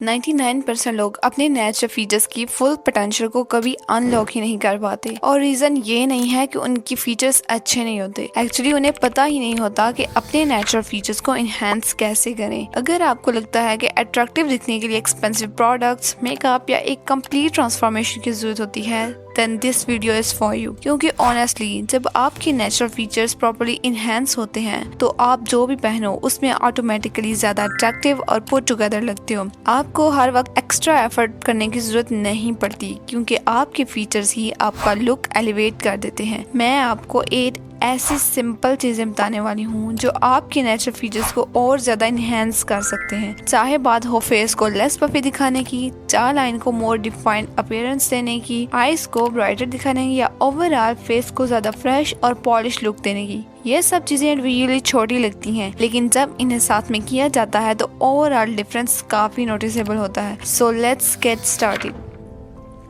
99% लोग अपने natural features की फुल पोटेंशियल को कभी अनलॉक ही नहीं कर पाते और रीजन ये नहीं है कि उनकी फीचर्स अच्छे नहीं होते। एक्चुअली उन्हें पता ही नहीं होता कि अपने नेचुरल फीचर्स को इनहेंस कैसे करें। अगर आपको लगता है कि अट्रैक्टिव दिखने के लिए एक्सपेंसिव प्रोडक्ट्स, मेकअप या एक कंप्लीट ट्रांसफॉर्मेशन की जरूरत होती है, then this video is for you। क्योंकि ऑनेस्टली जब आपके नेचुरल फीचर्स प्रॉपर्ली इनहेंस होते हैं तो आप जो भी पहनो उसमें ऑटोमेटिकली ज्यादा अट्रैक्टिव और पुट टुगेदर लगते हो। आपको हर वक्त एक्स्ट्रा एफर्ट करने की जरूरत नहीं पड़ती क्योंकि आपके फीचर्स ही आपका लुक एलिवेट कर देते हैं। मैं आपको 8 ऐसी सिंपल चीजें बताने वाली हूँ जो आपके नेचुरल फीचर्स को और ज्यादा इनहेंस कर सकते हैं। चाहे बात हो फेस को लेस पफी दिखाने की, जॉ लाइन को मोर डिफाइंड अपीयरेंस देने की, आईज को ब्राइटर दिखाने की या ओवरऑल फेस को ज्यादा फ्रेश और पॉलिश लुक देने की। ये सब चीजें रियली छोटी लगती हैं, लेकिन जब इन्हें साथ में किया जाता है तो ओवरऑल डिफरेंस काफी नोटिसेबल होता है। So let's get started.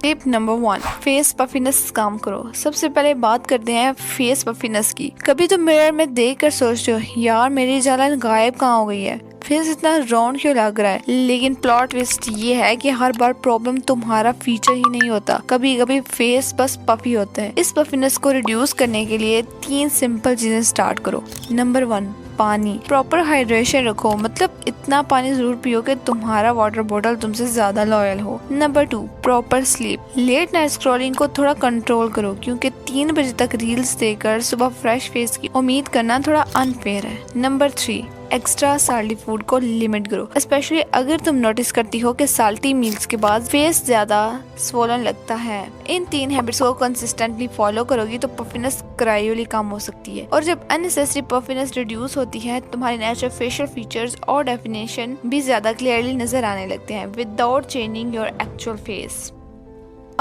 Tip number 1, face puffiness काम करो। सबसे पहले बात करते हैं फेस पफिनेस की। कभी तो मिरर में देख कर सोचते हो यार मेरी जलन गायब कहाँ हो गई है, फेस इतना राउंड क्यों लग रहा है। लेकिन प्लॉट ट्विस्ट ये है कि हर बार प्रॉब्लम तुम्हारा फीचर ही नहीं होता, कभी कभी फेस बस पफी होता है। इस पफिनेस को रिड्यूस करने के लिए 3 सिंपल चीजें स्टार्ट करो। नंबर 1, पानी। प्रॉपर हाइड्रेशन रखो, मतलब इतना पानी जरूर पियो कि तुम्हारा वाटर बॉटल तुमसे ज्यादा लॉयल हो। Number 2, proper sleep. Late night scrolling को थोड़ा कंट्रोल करो क्योंकि 3 बजे तक रील्स देखकर सुबह फ्रेश फेस की उम्मीद करना थोड़ा अनफेयर है। नंबर 3, एक्स्ट्रा साल्टी फूड को लिमिट करो, स्पेशली अगर तुम नोटिस करती हो कि साल्टी मील्स के बाद फेस ज्यादा स्वोलन लगता है। इन 3 हैबिट्स को कंसिस्टेंटली फॉलो करोगी तो पफिनेस ग्रेजुअली कम हो सकती है और जब अननेसेसरी पफिनेस रिड्यूस होती है तुम्हारे नेचुरल फेशियल फीचर्स और डेफिनेशन भी ज्यादा क्लियरली नजर आने लगते हैं without changing your actual face.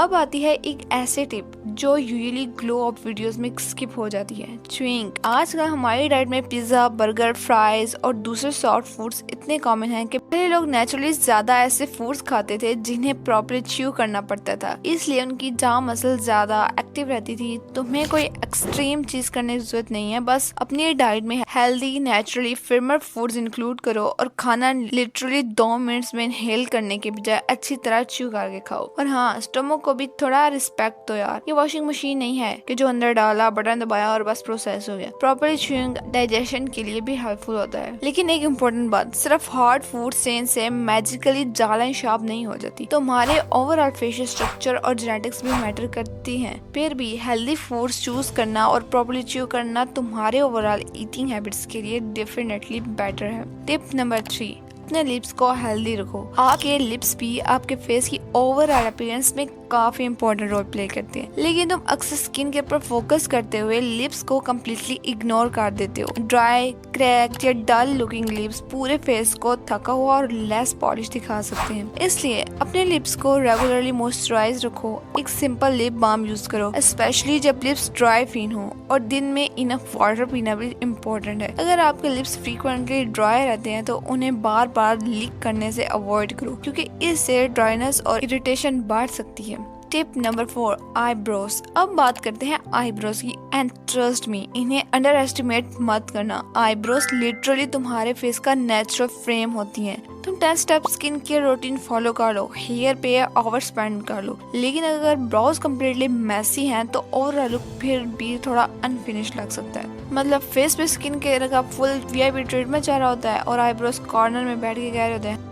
अब आती है एक ऐसे टिप जो यूजुअली ग्लो अप वीडियोस में स्किप हो जाती है, च्यूइंग। आजकल हमारी डाइट में पिज्जा, बर्गर, फ्राइज और दूसरे सॉफ्ट फूड्स इतने कॉमन हैं कि पहले लोग नेचुरली ज्यादा ऐसे फूड्स खाते थे जिन्हें प्रॉपर्ली च्यू करना पड़ता था, इसलिए उनकी जॉ मसल ज्यादा एक्टिव रहती थी। तुम्हें कोई एक्सट्रीम चीज करने की जरूरत नहीं है, बस अपनी डाइट में हेल्दी नेचुरली फिर्मर फूड्स इंक्लूड करो और खाना लिटरली 2 मिनट्स में इनहेल करने के बजाय अच्छी तरह च्यू करके खाओ। और हाँ, स्टमक को भी थोड़ा रिस्पेक्ट दो यार, ये वॉशिंग मशीन नहीं है कि जो अंदर डाला, बटन दबाया और बस प्रोसेस हो गया। प्रॉपर्ली च्यूइंग डाइजेशन के लिए भी हेल्पफुल होता है। लेकिन एक इम्पोर्टेंट बात, सिर्फ हार्ड फूड से मैजिकली जॉ लाइन शार्प नहीं हो जाती, तुम्हारे ओवरऑल फेशियल स्ट्रक्चर और जेनेटिक्स भी मैटर करती हैं। फिर भी हेल्दी फूड्स चूज करना और प्रॉपर्ली च्यू करना तुम्हारे ओवरऑल ईटिंग हैबिट्स के लिए डेफिनेटली बेटर है। टिप नंबर 3, अपने लिप्स को हेल्दी रखो। आपके लिप्स भी आपके फेस की ओवरऑल अपीयरेंस में काफी इंपॉर्टेंट रोल प्ले करते हैं, लेकिन तुम अक्सर स्किन के ऊपर फोकस करते हुए लिप्स को कम्प्लीटली इग्नोर कर देते हो। ड्राई, क्रैक्ड या डल लुकिंग लिप्स पूरे फेस को थका हुआ और लेस पॉलिश दिखा सकते हैं। इसलिए अपने लिप्स को रेगुलरली मॉइस्चराइज रखो। एक सिंपल लिप बाम यूज करो, स्पेशली जब लिप्स ड्राई फील हो, और दिन में इनफ वाटर पीना भी इम्पोर्टेंट है। अगर आपके लिप्स फ्रीक्वेंटली ड्राई रहते हैं तो उन्हें बार बार लीक करने से अवॉइड करो क्योंकि इससे ड्राइनेस और इरिटेशन बढ़ सकती है। Tip number 4, eyebrows. अब बात करते हैं आईब्रोज की, एंड ट्रस्ट मी, इन्हें अंडर एस्टिमेट मत करना। आईब्रोज लिटरली तुम्हारे फेस का नेचुरल फ्रेम होती हैं। तुम 10 step skin care routine follow कर लो, हेयर पे आवर स्पेंड कर लो, लेकिन अगर ब्राउज कम्प्लीटली मैसी हैं तो ओवरऑल लुक फिर भी थोड़ा अनफिनिश लग सकता है। मतलब फेस पे स्किन केयर का फुल वीआईपी ट्रीटमेंट चल रहा होता है और आईब्रोज कॉर्नर में बैठ के कह रहे होते हैं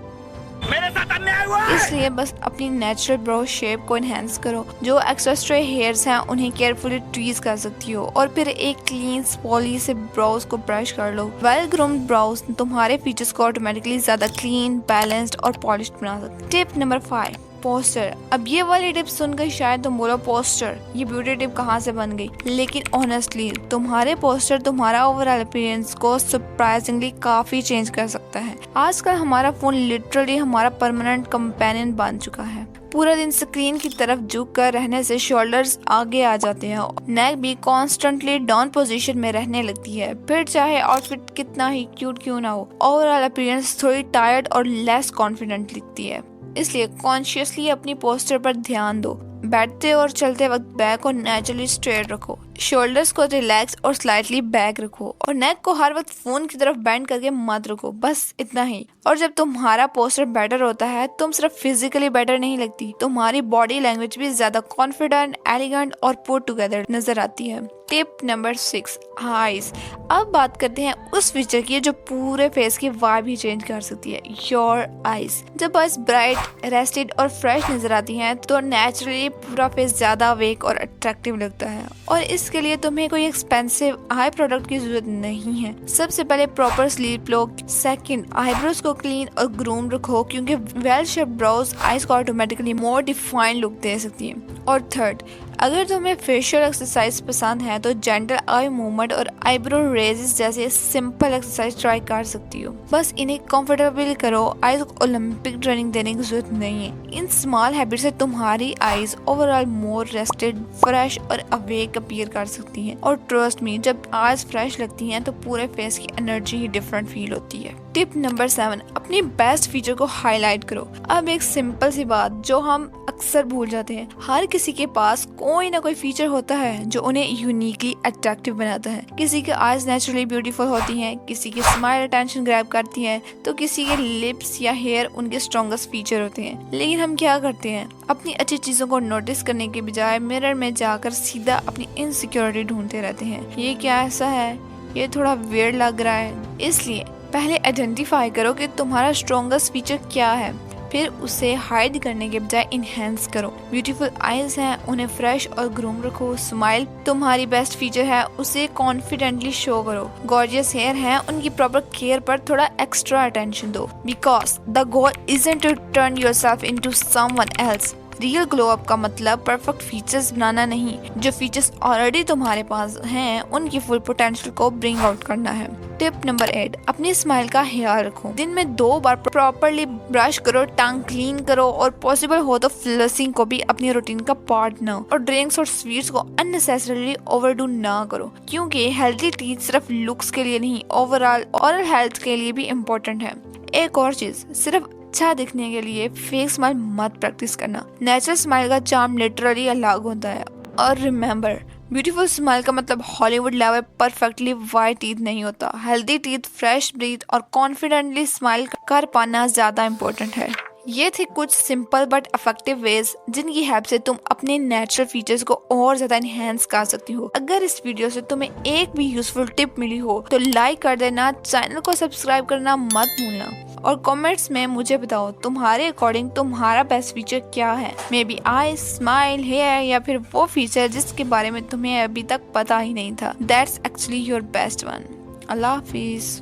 मेरे साथ अन्याय हुआ है। इसलिए बस अपनी नेचुरल ब्रो शेप को एनहेंस करो। जो एक्स्ट्रा हेयर्स हैं उन्हें केयरफुली ट्रीज कर सकती हो और फिर एक क्लीन स्पॉली से ब्राउज को ब्रश कर लो। वेल ग्रूम्ड ब्राउज तुम्हारे फीचर्स को ऑटोमेटिकली ज्यादा क्लीन, बैलेंस्ड और पॉलिश्ड बना सकते हैं। Tip number 5, poster. अब ये वाली टिप सुनकर शायद तुम बोलो पोस्टर, ये ब्यूटी टिप कहाँ से बन गई, लेकिन ऑनेस्टली तुम्हारे पोस्टर तुम्हारा ओवरऑल अपीयरेंस को सरप्राइजिंगली काफी चेंज कर सकता है। आजकल हमारा फोन लिटरली हमारा परमानेंट कंपेनियन बन चुका है। पूरा दिन स्क्रीन की तरफ झुक कर रहने से शोल्डर्स आगे आ जाते हैं, नेक भी कॉन्स्टेंटली डाउन पोजीशन में रहने लगती है। फिर चाहे आउटफिट कितना ही क्यूट क्यों ना हो, ओवरऑल अपीयरेंस थोड़ी टायर्ड और लेस कॉन्फिडेंट दिखती है। इसलिए कॉन्शियसली अपनी पोस्टर पर ध्यान दो। बैठते और चलते वक्त बैक को नेचुरली स्ट्रेट रखो, शोल्डर्स को रिलैक्स और स्लाइटली बैक रखो और नेक को हर वक्त फोन की तरफ बेंड करके मत रखो, बस इतना ही। और जब तुम्हारा पोस्टर बेटर होता है, तुम सिर्फ फिजिकली बेटर नहीं लगती, तुम्हारी बॉडी लैंग्वेज भी ज्यादा कॉन्फिडेंट, एलिगेंट और पुट टुगेदर नजर आती है। Tip number 6, eyes. अब बात करते हैं उस फीचर की जो पूरे फेस की वाइब ही चेंज कर सकती है, योर आईज। जब आईज ब्राइट, रेस्टेड और फ्रेश नजर आती हैं तो नेचुरली पूरा फेस ज्यादा अवेक और अट्रैक्टिव लगता है। और इसके लिए तुम्हें कोई एक्सपेंसिव आई प्रोडक्ट की जरूरत नहीं है। सबसे पहले प्रॉपर स्लीप लो। सेकंड, आईब्रोज को क्लीन और ग्रूम रखो क्योंकि वेल शेप्ड ब्रोज आईज को ऑटोमेटिकली मोर डिफाइंड लुक दे सकती है। और थर्ड, अगर तुम्हें फेशियल एक्सरसाइज पसंद है तो जेंटल आई मूवमेंट और आईब्रो रेजेस जैसे सिंपल एक्सरसाइज ट्राई कर सकती हो। बस इन्हें कंफर्टेबल करो, आईज को ओलंपिक ट्रेनिंग देने की जरूरत नहीं है। इन स्मॉल हैबिट से तुम्हारी आईज ओवरऑल मोर रेस्टेड, फ्रेश और अवेक अपीयर कर सकती हैं। और ट्रस्ट मी, जब आईज फ्रेश लगती हैं तो पूरे फेस की एनर्जी ही डिफरेंट फील होती है। टिप नंबर 7, अपनी बेस्ट फीचर को हाईलाइट करो। अब एक सिंपल सी बात जो हम अक्सर भूल जाते हैं, हर किसी के पास कोई ना कोई फीचर होता है जो उन्हें यूनिकली अट्रैक्टिव बनाता है। किसी के आईज नेचुरली ब्यूटीफुल होती हैं, किसी की स्माइल अटेंशन ग्रैब करती है, तो किसी के लिप्स या हेयर उनके स्ट्रॉन्गेस्ट फीचर होते हैं। लेकिन हम क्या करते हैं, अपनी अच्छी चीजों को नोटिस करने के बजाय मिरर में जाकर सीधा अपनी इनसिक्योरिटी ढूंढते रहते हैं। ये क्या ऐसा है, ये थोड़ा वियर्ड लग रहा है। इसलिए पहले आइडेंटिफाई करो कि तुम्हारा स्ट्रॉन्गेस्ट फीचर क्या है, फिर उसे हाइड करने के बजाय इनहेंस करो। ब्यूटीफुल आईज हैं, उन्हें फ्रेश और ग्रूम रखो। स्माइल तुम्हारी बेस्ट फीचर है, उसे कॉन्फिडेंटली शो करो। गॉर्जियस हेयर हैं, उनकी प्रॉपर केयर पर थोड़ा एक्स्ट्रा अटेंशन दो, because the goal isn't to turn yourself into someone else. Real glow up का मतलब परफेक्ट फीचर्स बनाना नहीं, जो फीचर्स ऑलरेडी तुम्हारे पास हैं उनकी फुल पोटेंशियल को ब्रिंग आउट करना है। टिप नंबर 8, अपनी स्माइल का ख्याल रखो। दिन में 2 बार प्रॉपर्ली ब्रश करो, टंग क्लीन करो और पॉसिबल हो तो फ्लसिंग को भी अपनी रूटीन का पार्ट ना। और ड्रिंक्स और स्वीट्स को अननेसेसरीली ओवरडू ना करो, क्योंकि हेल्थी टीथ सिर्फ लुक्स के लिए नहीं, ओवरऑल ओरल हेल्थ के लिए भी इम्पोर्टेंट है। एक और चीज, सिर्फ अच्छा दिखने के लिए फेक स्माइल मत प्रैक्टिस करना। नेचुरल स्माइल का चार्म लिटरली अलग होता है। और रिमेम्बर, ब्यूटीफुल स्माइल का मतलब Hollywood level perfectly white teeth नहीं होता। हेल्दी टीथ, फ्रेश ब्रीथ और कॉन्फिडेंटली स्माइल कर पाना ज्यादा इम्पोर्टेंट है। ये थे कुछ सिंपल बट इफेक्टिव वेज जिनकी हेल्प से तुम अपने नेचुरल फीचर्स को और ज्यादा एनहेंस कर सकती हो। अगर इस वीडियो से तुम्हें एक भी यूजफुल टिप मिली हो तो लाइक कर देना, चैनल को सब्सक्राइब करना मत भूलना और कमेंट्स में मुझे बताओ तुम्हारे अकॉर्डिंग तुम्हारा बेस्ट फीचर क्या है। Maybe eye, smile, hair या फिर वो फीचर जिसके बारे में तुम्हें अभी तक पता ही नहीं था। That's actually your best one. Allah Hafiz.